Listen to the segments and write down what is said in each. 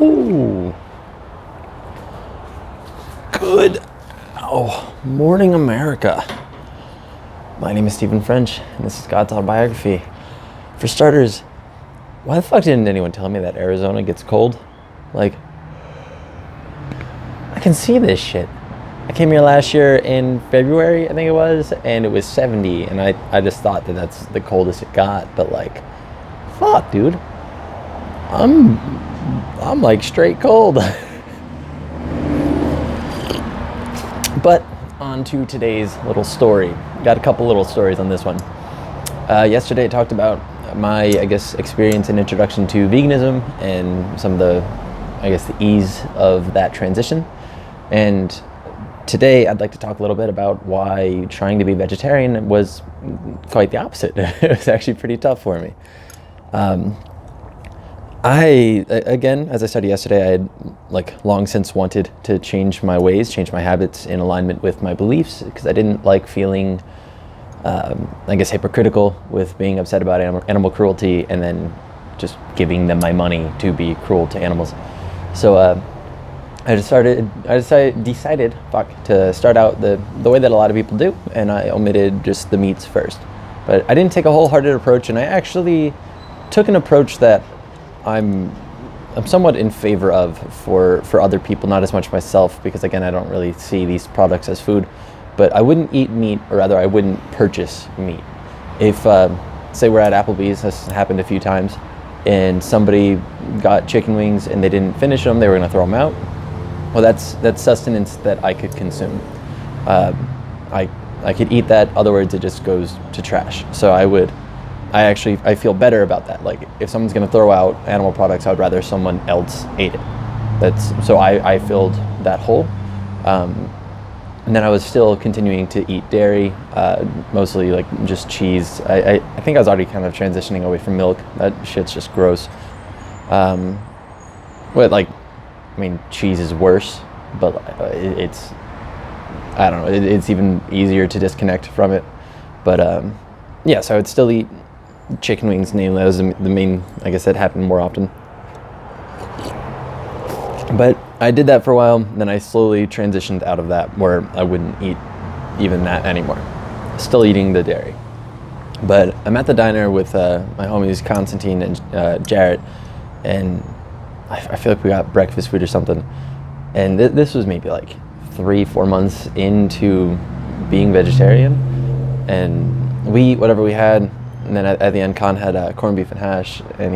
Ooh, good morning, America. My name is Stephen French, and this is God's Autobiography. For starters, why the fuck didn't anyone tell me that Arizona gets cold? Like, I can see this shit. I came here last year in February, I think it was, and it was 70, and I just thought that that's the coldest it got, but like, fuck, dude. I'm like straight cold. But on to today's little story. Got a couple little stories on this one. Yesterday I talked about my, experience and introduction to veganism and some of the, the ease of that transition. And today I'd like to talk a little bit about why trying to be vegetarian was quite the opposite. It was actually pretty tough for me. As I said yesterday, I had long since wanted to change my ways, change my habits in alignment with my beliefs, because I didn't like feeling, hypocritical with being upset about animal cruelty and then just giving them my money to be cruel to animals. So I decided to start out the way that a lot of people do, and I omitted just the meats first. But I didn't take a wholehearted approach, and I actually took an approach that I'm somewhat in favor of for other people, not as much myself, because again, I don't really see these products as food. But I wouldn't eat meat, or rather I wouldn't purchase meat. If, say we're at Applebee's, this happened a few times, and somebody got chicken wings and they didn't finish them, they were gonna throw them out. Well, that's sustenance that I could consume. I could eat that, other words, it just goes to trash. So I feel better about that. Like, if someone's gonna throw out animal products, I would rather someone else ate it. So I filled that hole. And then I was still continuing to eat dairy, mostly just cheese. I think I was already kind of transitioning away from milk. That shit's just gross. Cheese is worse, but it's, I don't know, it's even easier to disconnect from it. But so I would still eat chicken wings, namely. That was the main, that happened more often. But I did that for a while, then I slowly transitioned out of that, where I wouldn't eat even that anymore. Still eating the dairy. But I'm at the diner with my homies Constantine and Jarrett, and I feel like we got breakfast food or something. And this was maybe 3-4 months into being vegetarian, and we eat whatever we had. And then at the end, Con had corned beef and hash, and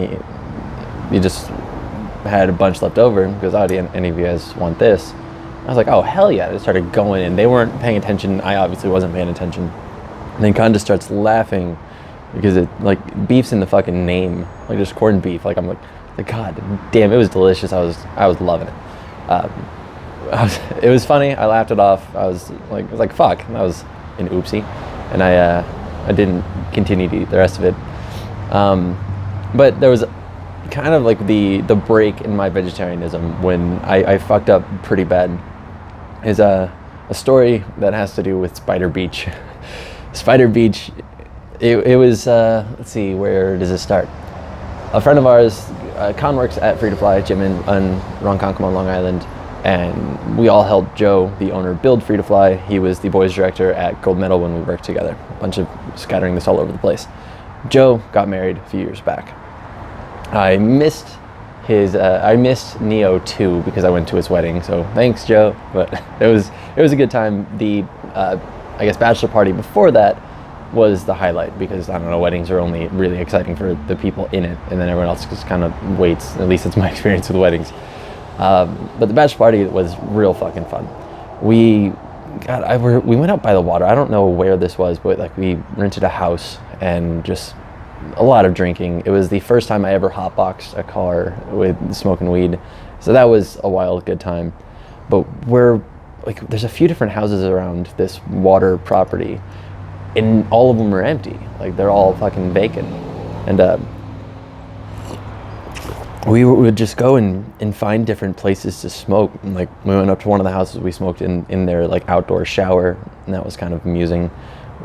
he just had a bunch left over. He goes, "Oh, do any of you guys want this?" I was like, "Oh, hell yeah." I started going, and they weren't paying attention. I obviously wasn't paying attention. And then Con just starts laughing because beef's in the fucking name, just corned beef. I'm like, God damn, it was delicious. I was loving it. It was funny. I laughed it off. I was like, fuck. And that was an oopsie. And I didn't continue to eat the rest of it. But there was kind of the break in my vegetarianism when I fucked up pretty bad. Is a story that has to do with Spider Beach. Spider Beach, it was, let's see, where does it start? A friend of ours, Con works at Free to Fly Gym in Ronkonkoma, Long Island, and we all helped Joe, the owner, build Free to Fly. He was the boys director at Gold Medal when we worked together. A bunch of scattering this all over the place. Joe got married a few years back. I missed Neo too because I went to his wedding. So thanks, Joe. But it was a good time. The bachelor party before that was the highlight because, I don't know, weddings are only really exciting for the people in it, and then everyone else just kind of waits. At least it's my experience with weddings. But the bachelor party was real fucking fun. We went out by the water. I don't know where this was, but we rented a house and just a lot of drinking. It was the first time I ever hotboxed a car with smoking weed, so that was a wild good time. But there's a few different houses around this water property, and all of them are empty. They're all fucking vacant. And we would just go and find different places to smoke. And, we went up to one of the houses, we smoked in their outdoor shower, and that was kind of amusing.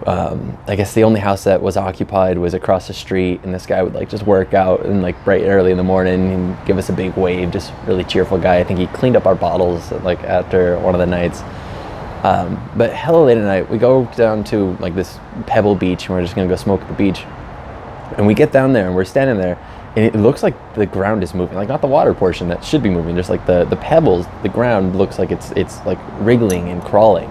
I guess the only house that was occupied was across the street, and this guy would like just work out and like bright early in the morning and give us a big wave. Just really cheerful guy. I think he cleaned up our bottles like after one of the nights. But hella late at night, we go down to like this pebble beach, and we're just gonna go smoke at the beach. And we get down there, and we're standing there, and it looks like the ground is moving, like not the water portion that should be moving, just like the pebbles. The ground looks like it's like wriggling and crawling.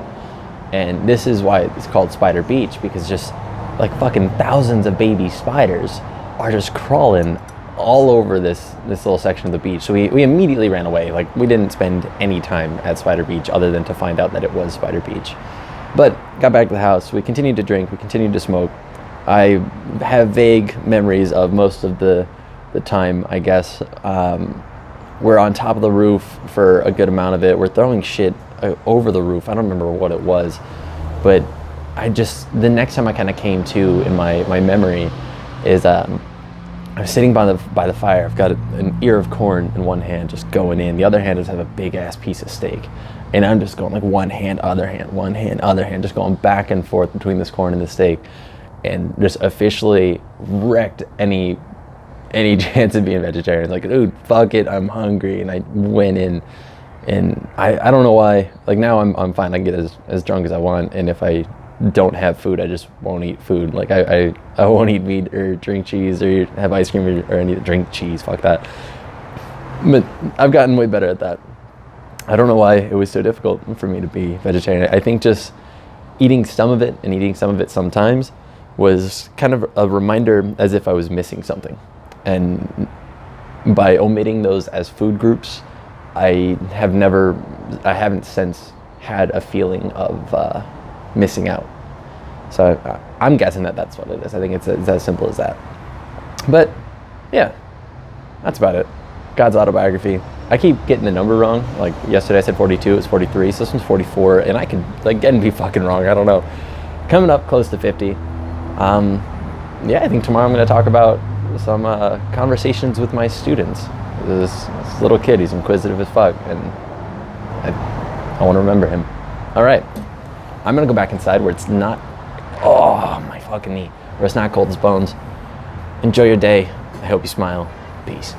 And this is why it's called Spider Beach, because just like fucking thousands of baby spiders are just crawling all over this little section of the beach. So we immediately ran away. Like, we didn't spend any time at Spider Beach other than to find out that it was Spider Beach. But got back to the house, we continued to drink, we continued to smoke. I have vague memories of most of the time, I guess. We're on top of the roof for a good amount of it. We're throwing shit over the roof. I don't remember what it was, but the next time I kind of came to in my memory is I'm sitting by the fire. I've got an ear of corn in one hand, just going in. The other hand just have a big ass piece of steak, and I'm just going like one hand, other hand, just going back and forth between this corn and the steak, and just officially wrecked any chance of being vegetarian. Like, dude, fuck it, I'm hungry, and I went in. And I don't know why. Like, now I'm fine. I can get as drunk as I want, and if I don't have food, I just won't eat food. Like, I won't eat meat or drink cheese or have ice cream or any drink cheese. Fuck that. But I've gotten way better at that. I don't know why it was so difficult for me to be vegetarian. I think just eating some of it and eating some of it sometimes was kind of a reminder as if I was missing something. And by omitting those as food groups, I haven't since had a feeling of missing out. So I'm guessing that's what it is. I think it's as simple as that. But yeah, that's about it. God's autobiography. I keep getting the number wrong. Like yesterday I said 42, it was 43, so this one's 44, and I could like again be fucking wrong. I don't know. Coming up close to 50. Yeah, I think tomorrow I'm going to talk about some conversations with my students. This little kid, he's inquisitive as fuck, and I want to remember him. All right, I'm gonna go back inside where it's not, oh my fucking knee, where it's not cold as bones. Enjoy your day. I hope you smile. Peace.